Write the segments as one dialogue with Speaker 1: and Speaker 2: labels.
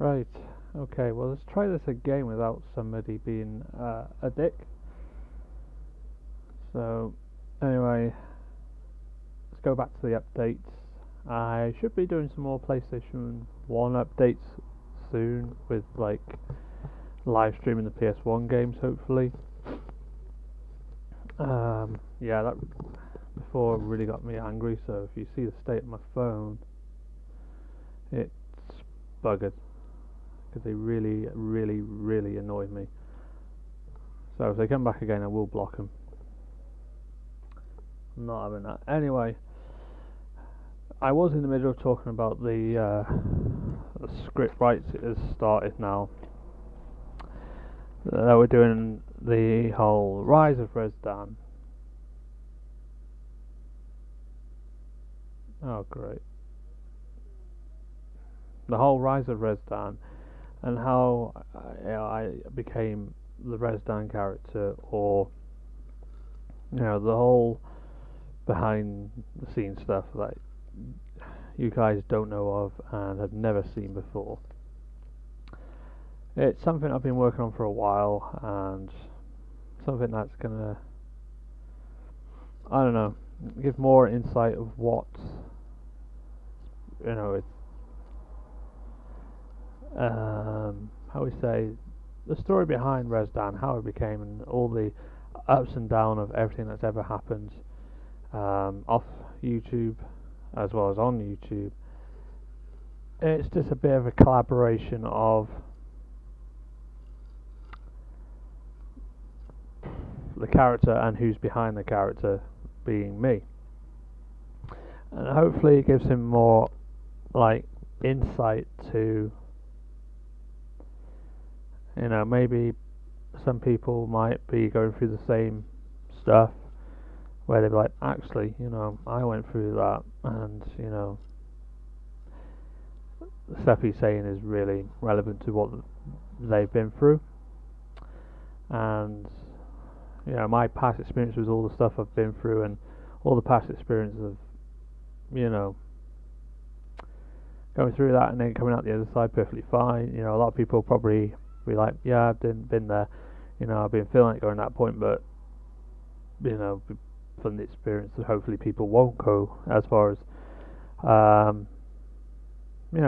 Speaker 1: Right. Okay. Well, let's try this again without somebody being a dick. So, anyway, let's go back to the updates. I should be doing some more PlayStation 1 updates soon with like live streaming the PS1 games, hopefully. Yeah, that before really got me angry. So if you see the state of my phone, it's buggered because they really, really, really annoy me. So if they come back again, I will block them. I'm not having that. Anyway, I was in the middle of talking about the script rights. It has started now. That we're doing the whole Rise of Rezdan. Oh, great. The whole Rise of Rezdan and how I became the Rezdan character, or the whole behind the scenes stuff that you guys don't know of and have never seen before. It's something I've been working on for a while, and something that's gonna, I don't know, give more insight of what it's how we say, the story behind Rezdan, how it became, and all the ups and downs of everything that's ever happened off YouTube as well as on YouTube. It's just a bit of a collaboration of the character and who's behind the character, being me, and hopefully it gives him more like insight to, maybe some people might be going through the same stuff where they're like, actually, I went through that, and the stuff he's saying is really relevant to what they've been through, and my past experience with all the stuff I've been through, and all the past experiences of going through that and then coming out the other side perfectly fine. A lot of people probably be like, yeah, I've been there, I've been feeling like going at that point, but from the experience, hopefully people won't go as far as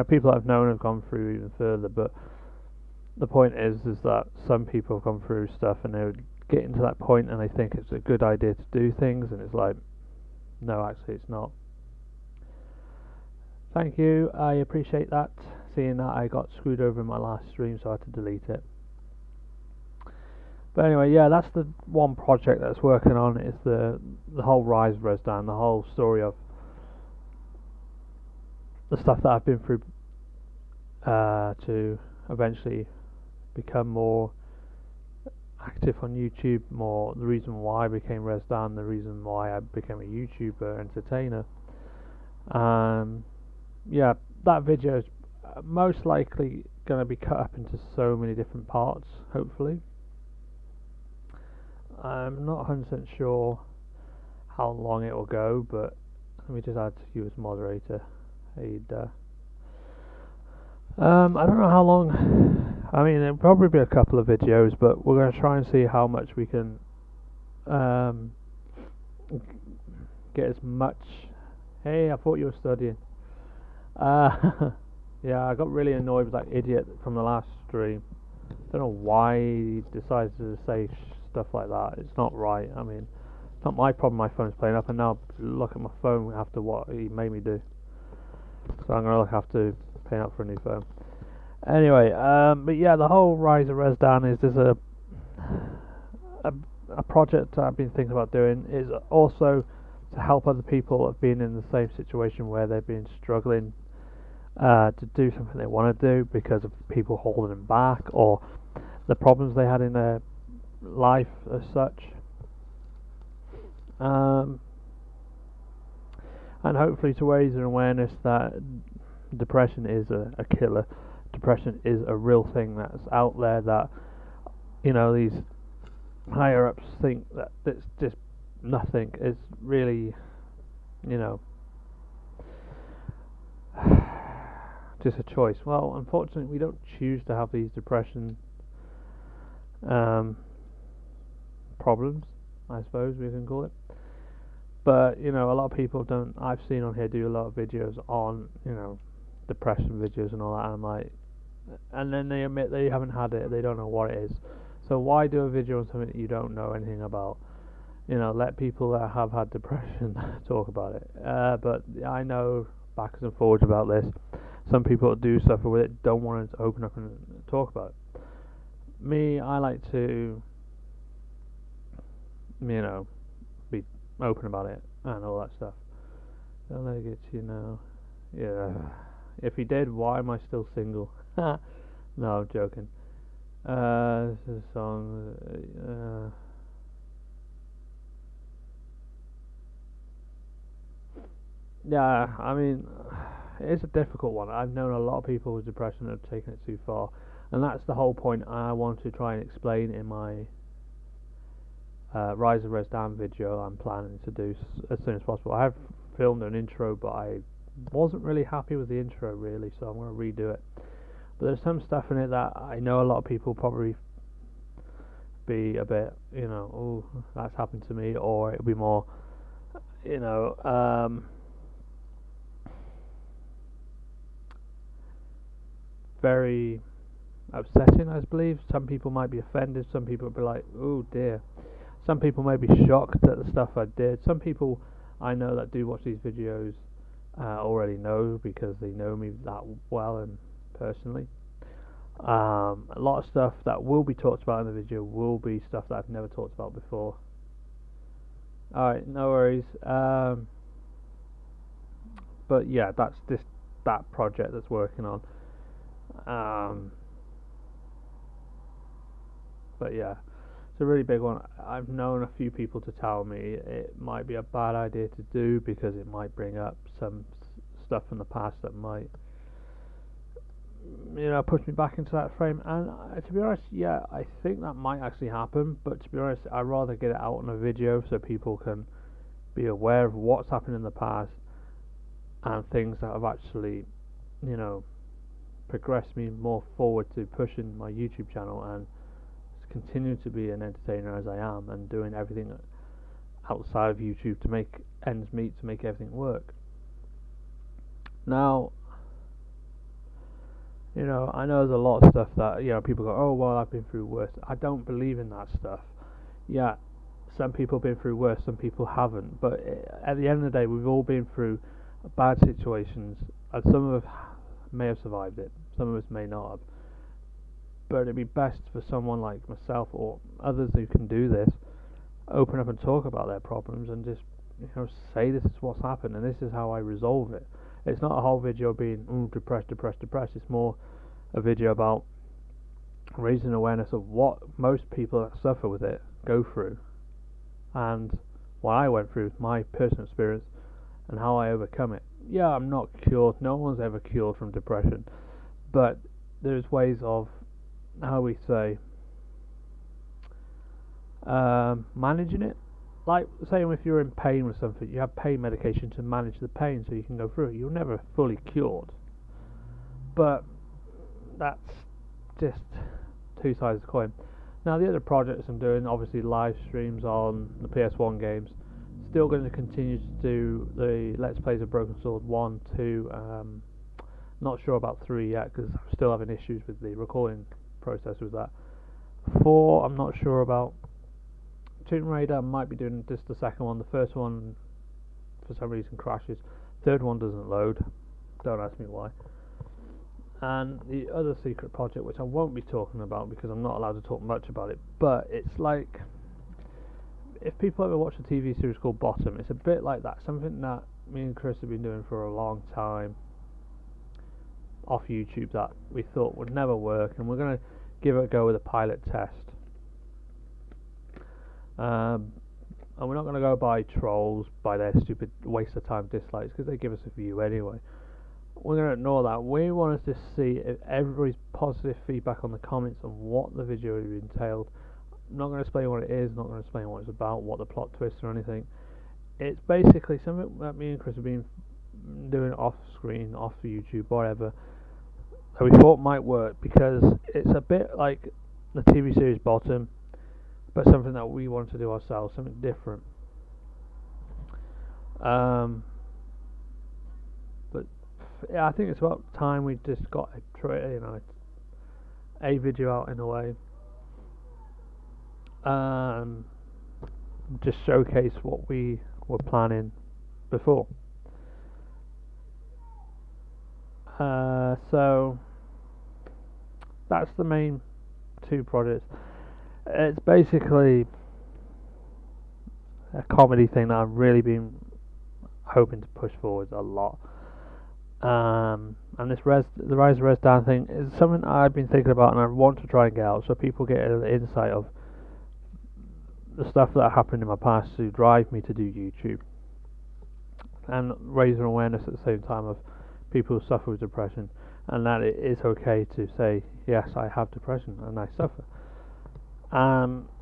Speaker 1: people that I've known have gone through even further. But the point is that some people have gone through stuff and they're getting to that point and they think it's a good idea to do things, and it's like, no, actually it's not. Thank you, I appreciate that, seeing that I got screwed over in my last stream, so I had to delete it. But anyway, yeah, that's the one project that's working on, is the whole Rise of Rezdan, the whole story of the stuff that I've been through to eventually become more active on YouTube, more the reason why I became Rezdan, the reason why I became a YouTuber, entertainer. Yeah, that video is most likely going to be cut up into so many different parts, hopefully. I'm not 100% sure how long it will go, but let me just add you as moderator. Hey, I don't know how long. I mean, it'll probably be a couple of videos, but we're going to try and see how much we can get as much. Hey, I thought you were studying. Yeah, I got really annoyed with that idiot from the last stream. Don't know why he decided to say stuff like that. It's not right. I mean, it's not my problem my phone's playing up, and now look at my phone after what he made me do. So I'm going to have to pay up for a new phone. Anyway, but yeah, the whole Rise of Rezdan is just a project I've been thinking about doing. Is also to help other people that have been in the same situation where they've been struggling to do something they want to do because of people holding them back, or the problems they had in their life as such. And hopefully to raise an awareness that depression is a killer. Depression is a real thing that's out there, that these higher ups think that it's just nothing. It's really just a choice. Well, unfortunately, we don't choose to have these depression problems, I suppose we can call it. But a lot of people don't. I've seen on here do a lot of videos on depression videos and all that. And I'm like, and then they admit they haven't had it. They don't know what it is. So why do a video on something that you don't know anything about? Let people that have had depression talk about it. But I know backwards and forwards about this. Some people that do suffer with it don't want to open up and talk about it. Me, I like to, be open about it and all that stuff. Don't let it get yeah. If he did, why am I still single? No, I'm joking. This is a song. Yeah, I mean, it's a difficult one. I've known a lot of people with depression that have taken it too far, and that's the whole point I want to try and explain in my Rise of Resdan video I'm planning to do as soon as possible. I have filmed an intro, but I wasn't really happy with the intro really, so I'm going to redo it. But there's some stuff in it that I know a lot of people probably be a bit, oh, that's happened to me, or it'll be more, very upsetting, I believe. Some people might be offended, some people will be like, oh dear. Some people may be shocked at the stuff I did. Some people I know that do watch these videos already know because they know me that well and personally. A lot of stuff that will be talked about in the video will be stuff that I've never talked about before. Alright, no worries. But yeah, that's that project that's working on. But yeah, it's a really big one. I've known a few people to tell me it might be a bad idea to do because it might bring up some stuff from the past that might push me back into that frame. And to be honest, yeah, I think that might actually happen, but to be honest, I'd rather get it out on a video so people can be aware of what's happened in the past and things that have actually progressed me more forward to pushing my YouTube channel and continue to be an entertainer as I am and doing everything outside of YouTube to make ends meet, to make everything work. Now, I know there's a lot of stuff that people go, oh well, I've been through worse. I don't believe in that stuff. Yeah, some people have been through worse, some people haven't, but at the end of the day, we've all been through bad situations, and some of us may have survived it, some of us may not have. But it'd be best for someone like myself or others who can do this, open up and talk about their problems and just say this is what's happened and this is how I resolve it. It's not a whole video being depressed. It's more a video about raising awareness of what most people that suffer with it go through and what I went through, my personal experience, and how I overcome it. Yeah, I'm not cured. No one's ever cured from depression, but there's ways of, how we say, managing it. Like saying if you're in pain with something, you have pain medication to manage the pain so you can go through it. You're never fully cured, but that's just two sides of the coin. Now the other projects I'm doing, obviously live streams on the PS1 games. Still going to continue to do the Let's Plays of Broken Sword 1, 2, not sure about 3 yet because I'm still having issues with the recording process with that. 4 I'm not sure about. Tomb Raider I might be doing just the second one. The first one for some reason crashes. Third one doesn't load. Don't ask me why. And the other secret project, which I won't be talking about because I'm not allowed to talk much about it, but it's like, if people ever watch a TV series called Bottom, it's a bit like that. Something that me and Chris have been doing for a long time off YouTube that we thought would never work, and we're going to give it a go with a pilot test. And we're not going to go by trolls, by their stupid waste of time dislikes, because they give us a view anyway. We're going to ignore that. We want to see if everybody's positive feedback on the comments on what the video entailed. I'm not going to explain what it is, not going to explain what it's about, what the plot twist or anything. It's basically something that me and Chris have been doing off screen, off YouTube, whatever, that we thought might work because it's a bit like the TV series Bottom, but something that we want to do ourselves, something different. Um, but yeah, I think it's about time we just got a video out in a way. Just showcase what we were planning before. So that's the main two projects. It's basically a comedy thing that I've really been hoping to push forward a lot. And the Rise of Resdan thing is something I've been thinking about, and I want to try and get out so people get an insight of the stuff that happened in my past to drive me to do YouTube, and raise an awareness at the same time of people who suffer with depression, and that it is okay to say, yes, I have depression and I suffer.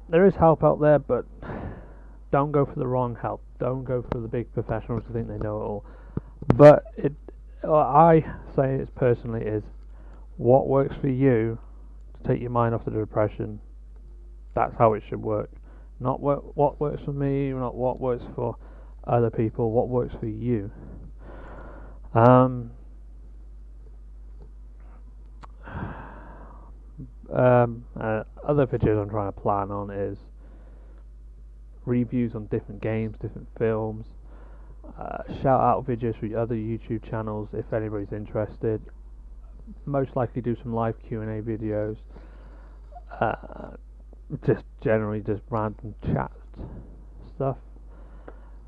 Speaker 1: There is help out there, but don't go for the wrong help. Don't go for the big professionals who think they know it all. But what I say is personally is what works for you to take your mind off the depression. That's how it should work. Not what works for me, not what works for other people. What works for you. Other videos I'm trying to plan on is reviews on different games, different films, shout out videos for other YouTube channels if anybody's interested. Most likely do some live Q&A videos, just generally just random chat stuff.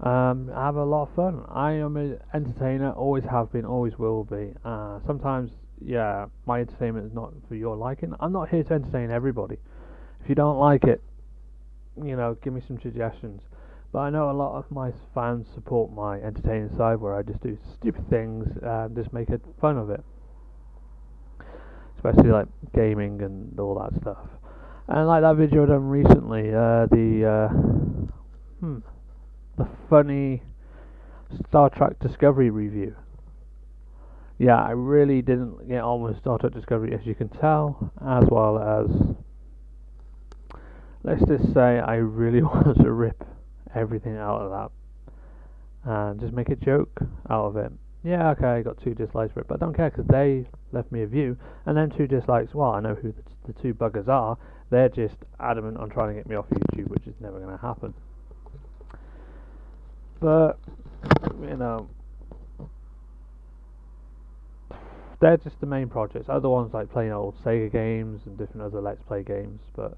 Speaker 1: Have a lot of fun. I am an entertainer, always have been, always will be. Sometimes, yeah, my entertainment is not for your liking. I'm not here to entertain everybody. If you don't like it, give me some suggestions. But I know a lot of my fans support my entertaining side, where I just do stupid things and just make fun of it, especially like gaming and all that stuff. And like that video I done recently, the funny Star Trek Discovery review. Yeah, I really didn't get on with Star Trek Discovery, as you can tell, as well as, let's just say, I really wanted to rip everything out of that and just make a joke out of it. Yeah, okay, I got 2 dislikes for it, but I don't care because they left me a view, and then 2 dislikes. Well, I know who the 2 buggers are. They're just adamant on trying to get me off YouTube, which is never going to happen. But they're just the main projects. Other ones like playing old Sega games and different other Let's Play games, but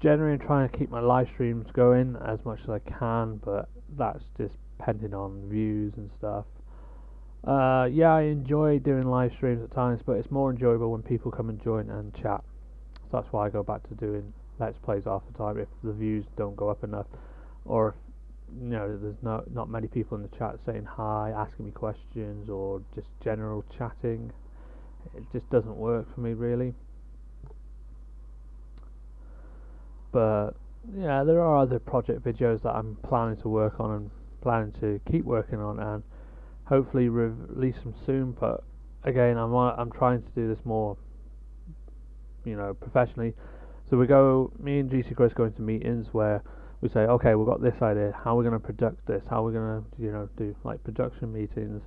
Speaker 1: generally I'm trying to keep my live streams going as much as I can, but that's just depending on views and stuff. Yeah, I enjoy doing live streams at times, but it's more enjoyable when people come and join and chat. So that's why I go back to doing Let's Plays half the time if the views don't go up enough, or if there's not many people in the chat saying hi, asking me questions, or just general chatting. It just doesn't work for me really. But yeah, there are other project videos that I'm planning to work on and planning to keep working on, and hopefully release them soon. But again, I'm trying to do this more, professionally. So me and GC Chris go into meetings where we say, okay, we've got this idea, how we're going to product this, how we're going to, do like production meetings,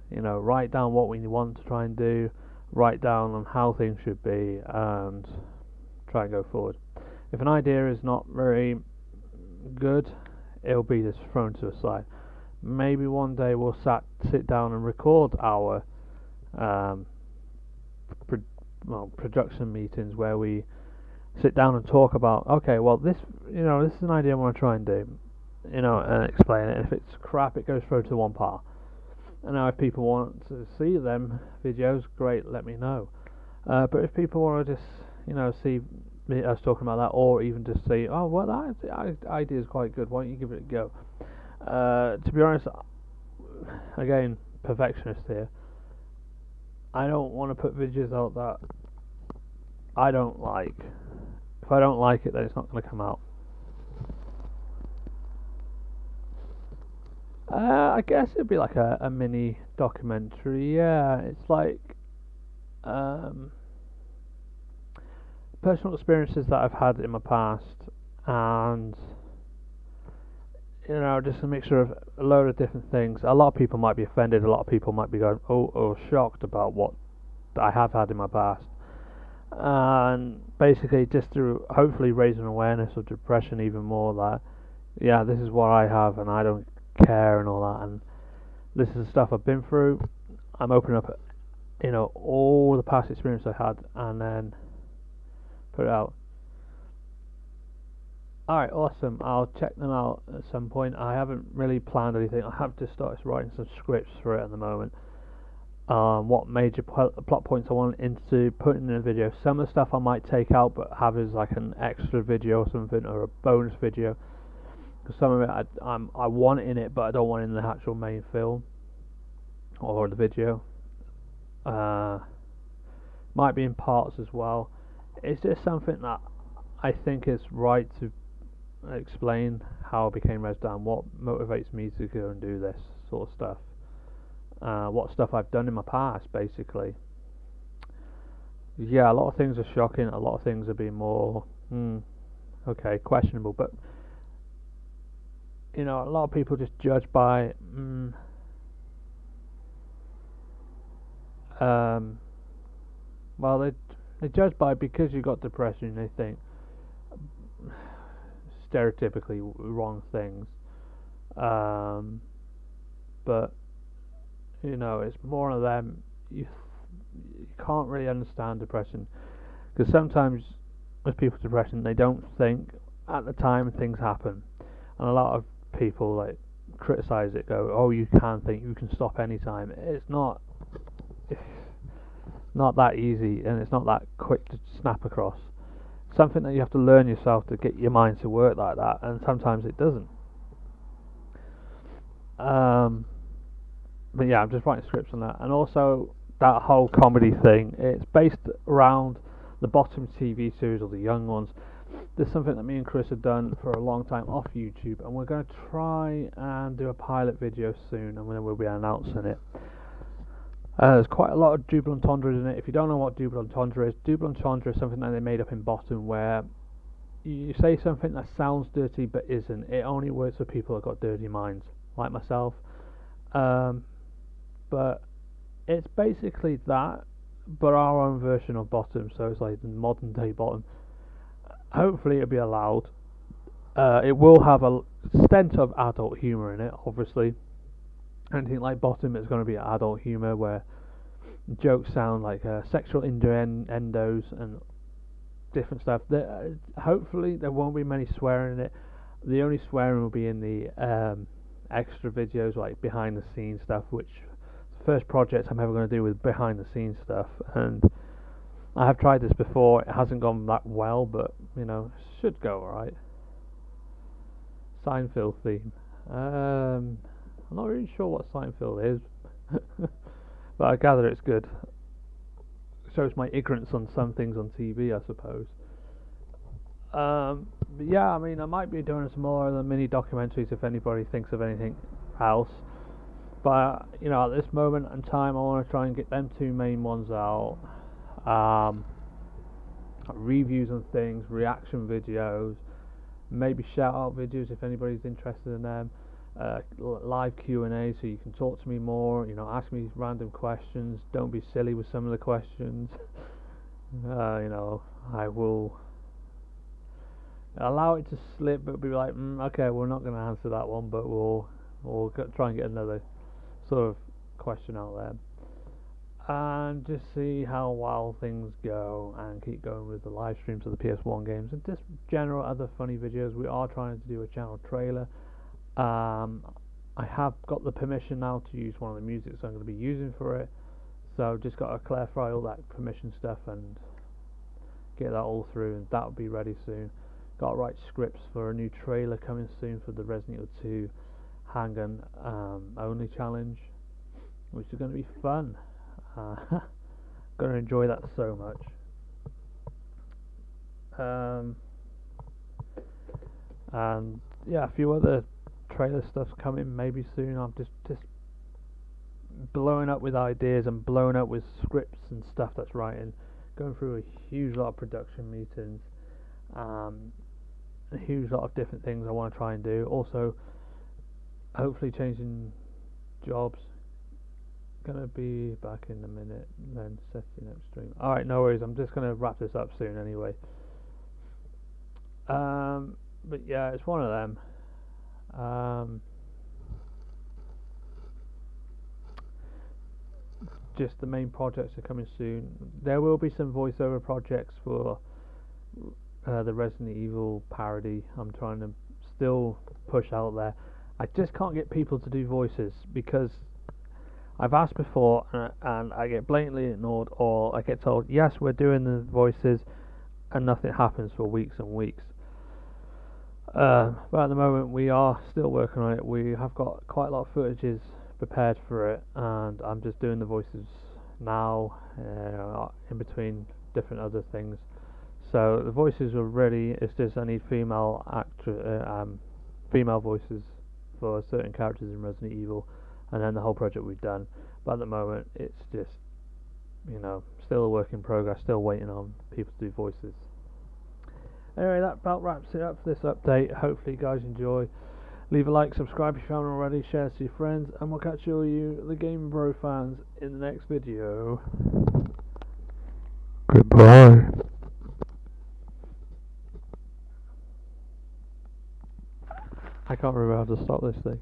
Speaker 1: write down what we want to try and do, write down on how things should be, and try and go forward. If an idea is not very good, it'll be just thrown to the side. Maybe one day we'll sit down and record our production meetings where we sit down and talk about, okay, well, this is an idea I want to try and do, and explain it. If it's crap, it goes through to one part. And now if people want to see them videos, great, let me know. But if people want to just, see us talking about that, or even just say, oh, well, that idea is quite good, why don't you give it a go? To be honest, again, perfectionist here, I don't want to put videos out that I don't like. If I don't like it, then it's not going to come out. I guess it'd be like a mini documentary. Yeah, it's like um, personal experiences that I've had in my past, and just a mixture of a load of different things. A lot of people might be offended. A lot of people might be going, oh, shocked about what I have had in my past. And basically, just to hopefully raise an awareness of depression even more. That yeah, this is what I have, and I don't care and all that. And this is the stuff I've been through. I'm opening up, all the past experience I had, and then put it out. Alright, awesome. I'll check them out at some point. I haven't really planned anything. I have just started writing some scripts for it at the moment. What major plot points I want into putting in a video. Some of the stuff I might take out but have as like an extra video or something, or a bonus video. Because some of it I want in it, but I don't want it in the actual main film or the video. Might be in parts as well. It's just something that I think is right to explain how I became Resdan, what motivates me to go and do this sort of stuff, what stuff I've done in my past, basically. Yeah, a lot of things are shocking, a lot of things are being more, okay, questionable, but, a lot of people just judge by, well, they judge by, because you got depression, they think stereotypically wrong things, but it's more of them. You can't really understand depression, because sometimes with people with depression, they don't think at the time things happen, and a lot of people like criticize it, go, oh, you can think, you can stop anytime. It's not that easy, and it's not that quick to snap across. Something that you have to learn yourself to get your mind to work like that, and sometimes it doesn't. But yeah, I'm just writing scripts on that, and also that whole comedy thing. It's based around the Bottom TV series, or the Young Ones. There's something that me and Chris have done for a long time off YouTube, and we're going to try and do a pilot video soon, and then we'll be announcing it. There's quite a lot of double entendres in it. If you don't know what double entendre is something that they made up in Bottom, where you say something that sounds dirty but isn't. It only works for people that got dirty minds, like myself. But it's basically that, but our own version of Bottom. So it's like the modern day Bottom. Hopefully it'll be allowed. It will have a stint of adult humour in it, obviously. Anything like Bottom is going to be adult humour, where jokes sound like sexual innuendos and different stuff. Hopefully there won't be many swearing in it. The only swearing will be in the extra videos, like behind the scenes stuff, which the first project I'm ever going to do with behind the scenes stuff. And I have tried this before. It hasn't gone that well, but it should go alright. Seinfeld theme. I'm not really sure what Seinfeld is, but I gather it's good. It shows my ignorance on some things on TV, I suppose. But yeah, I mean, I might be doing some more of the mini documentaries if anybody thinks of anything else. But at this moment in time, I want to try and get them two main ones out. Reviews on things, reaction videos, maybe shout out videos if anybody's interested in them. Live Q&A, so you can talk to me more, ask me random questions. Don't be silly with some of the questions. I will allow it to slip, but be like, okay, we're not going to answer that one, but we'll try and get another sort of question out there, and just see how well things go, and keep going with the live streams of the PS1 games and just general other funny videos. We are trying to do a channel trailer. I have got the permission now to use one of the music I'm going to be using for it, so just got to clarify all that permission stuff and get that all through, and that'll be ready soon. Got to write scripts for a new trailer coming soon for the Resident Evil 2 Handgun only challenge, which is going to be fun. Going to enjoy that so much. And yeah, a few other trailer stuff's coming maybe soon. I'm just blowing up with ideas and blowing up with scripts and stuff that's writing, going through a huge lot of production meetings, a huge lot of different things I want to try and do. Also, hopefully changing jobs. Gonna be back in a minute, then setting up stream. Alright, no worries, I'm just gonna wrap this up soon anyway. But yeah, it's one of them. Just the main projects are coming soon. There will be some voiceover projects for the Resident Evil parody. I'm trying to still push out there. I just can't get people to do voices because I've asked before and I get blatantly ignored, or I get told yes, we're doing the voices, and nothing happens for weeks and weeks. But at the moment we are still working on it. We have got quite a lot of footages prepared for it, and I'm just doing the voices now in between different other things. So the voices are ready. It's just I need female voices for certain characters in Resident Evil, and then the whole project we've done. But at the moment it's just, you know, still a work in progress, still waiting on people to do voices. Anyway, that about wraps it up for this update. Hopefully you guys enjoy. Leave a like, subscribe if you haven't already, share to your friends, and we'll catch all you, the Gaming Bro fans, in the next video. Goodbye. I can't remember how to stop this thing.